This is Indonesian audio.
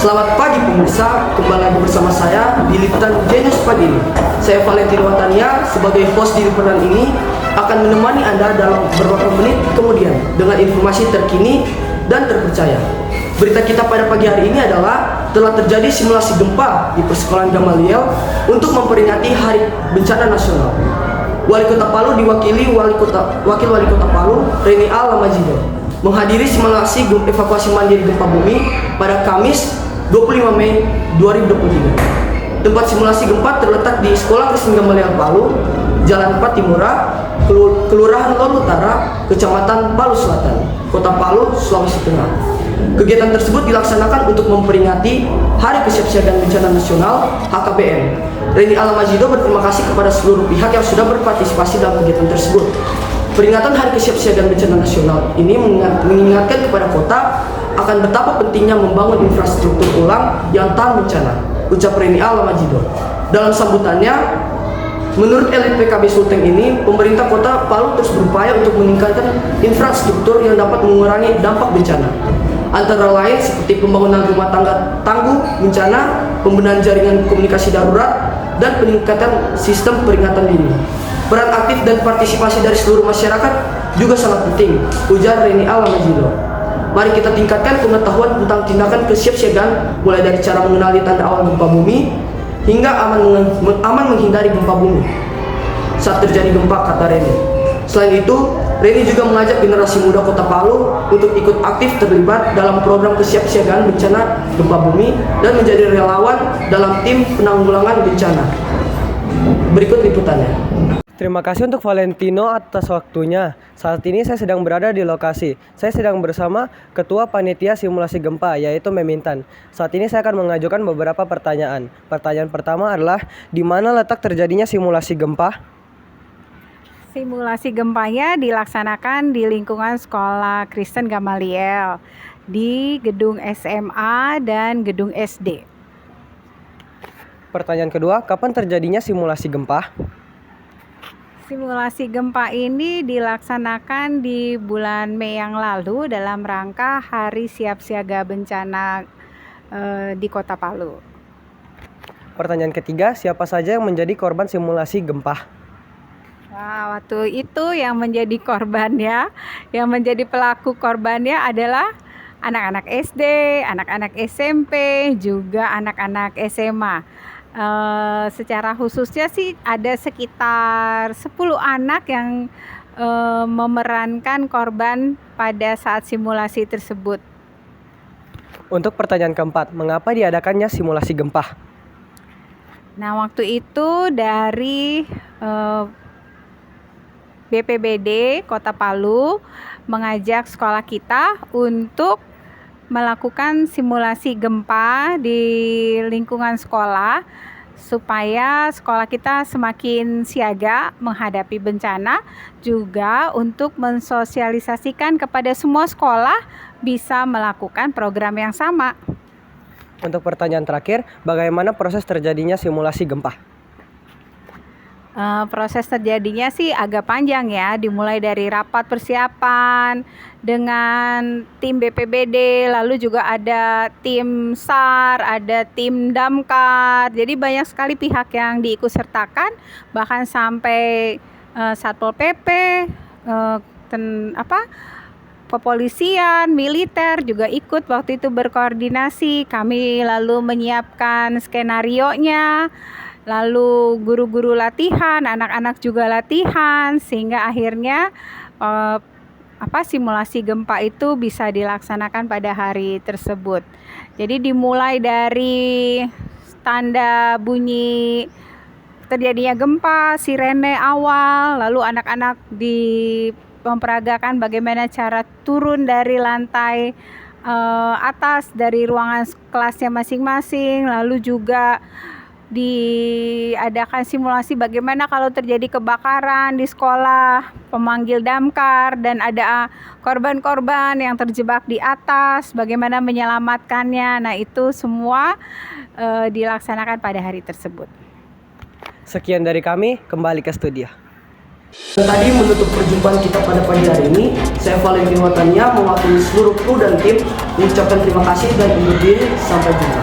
Selamat pagi pemirsa, kembali lagi bersama saya di Liputan Genius Pagi ini. Saya Valentino Watania sebagai host di liputan ini akan menemani Anda dalam beberapa menit kemudian dengan informasi terkini dan terpercaya. Berita kita pada pagi hari ini adalah telah terjadi simulasi gempa di Persekolahan Gamaliel untuk memperingati Hari Bencana Nasional. Wali Kota Palu diwakili Wakil Wali Kota Palu, Reni Alamajido, menghadiri simulasi evakuasi mandiri gempa bumi pada Kamis 25 Mei 2023. Tempat simulasi gempa terletak di Sekolah Kristen Gamaliel Palu, Jalan Patimura, Kelurahan Lor Utara, Kecamatan Palu Selatan, Kota Palu, Sulawesi Tengah. Kegiatan tersebut dilaksanakan untuk memperingati Hari Kesiapsiagaan Bencana Nasional (HKBN). Reni Alamajido berterima kasih kepada seluruh pihak yang sudah berpartisipasi dalam kegiatan tersebut. Peringatan Hari Kesiapsiagaan Bencana Nasional ini mengingatkan kepada kota akan betapa pentingnya membangun infrastruktur ulang yang tahan bencana, ucap Reni Alamajido. Dalam sambutannya, menurut elit PKB Sulteng ini, pemerintah kota Palu terus berupaya untuk meningkatkan infrastruktur yang dapat mengurangi dampak bencana. Antara lain seperti pembangunan rumah tangga tangguh bencana, pembenahan jaringan komunikasi darurat, dan peningkatan sistem peringatan dini. Peran aktif dan partisipasi dari seluruh masyarakat juga sangat penting, ujar Reni Alamajido. Mari kita tingkatkan pengetahuan tentang tindakan kesiapsiagaan, mulai dari cara mengenali tanda awal gempa bumi hingga aman menghindari gempa bumi saat terjadi gempa, kata Reni. Selain itu, Reni juga mengajak generasi muda Kota Palu untuk ikut aktif terlibat dalam program kesiapsiagaan bencana gempa bumi dan menjadi relawan dalam tim penanggulangan bencana. Berikut liputannya. Terima kasih untuk Valentino atas waktunya. Saat ini saya sedang berada di lokasi. Saya sedang bersama Ketua Panitia Simulasi Gempa, yaitu Memintan. Saat ini saya akan mengajukan beberapa pertanyaan. Pertanyaan pertama adalah, di mana letak terjadinya simulasi gempa? Simulasi gempanya dilaksanakan di lingkungan Sekolah Kristen Gamaliel, di gedung SMA dan gedung SD. Pertanyaan kedua, kapan terjadinya simulasi gempa? Simulasi gempa ini dilaksanakan di bulan Mei yang lalu dalam rangka Hari Siapsiaga Bencana di Kota Palu. Pertanyaan ketiga, siapa saja yang menjadi korban simulasi gempa? Nah, waktu itu yang menjadi korbannya, yang menjadi pelaku korbannya adalah anak-anak SD, anak-anak SMP, juga anak-anak SMA. Secara khususnya sih ada sekitar 10 anak yang memerankan korban pada saat simulasi tersebut. Untuk pertanyaan keempat, mengapa diadakannya simulasi gempa? Nah, waktu itu dari BPBD Kota Palu mengajak sekolah kita untuk melakukan simulasi gempa di lingkungan sekolah supaya sekolah kita semakin siaga menghadapi bencana, juga untuk mensosialisasikan kepada semua sekolah bisa melakukan program yang sama. Untuk pertanyaan terakhir, bagaimana proses terjadinya simulasi gempa? Proses terjadinya sih agak panjang ya, dimulai dari rapat persiapan dengan tim BPBD, lalu juga ada tim SAR, ada tim Damkar. Jadi banyak sekali pihak yang diikutsertakan, bahkan sampai Satpol PP, kepolisian, militer juga ikut waktu itu berkoordinasi. Kami lalu menyiapkan skenarionya. Lalu guru-guru latihan, anak-anak juga latihan, sehingga akhirnya simulasi gempa itu bisa dilaksanakan pada hari tersebut. Jadi dimulai dari tanda bunyi terjadinya gempa, sirene awal, lalu anak-anak memperagakan bagaimana cara turun dari lantai atas dari ruangan kelasnya masing-masing, lalu juga diadakan simulasi bagaimana kalau terjadi kebakaran di sekolah, pemanggil damkar, dan ada korban-korban yang terjebak di atas, bagaimana menyelamatkannya. Nah, itu semua dilaksanakan pada hari tersebut. Sekian dari kami, kembali ke studio. Dan tadi menutup perjumpaan kita pada pagi hari ini, saya Valentino Watania mewakili seluruh kru dan tim mengucapkan terima kasih dan undur diri. Sampai jumpa.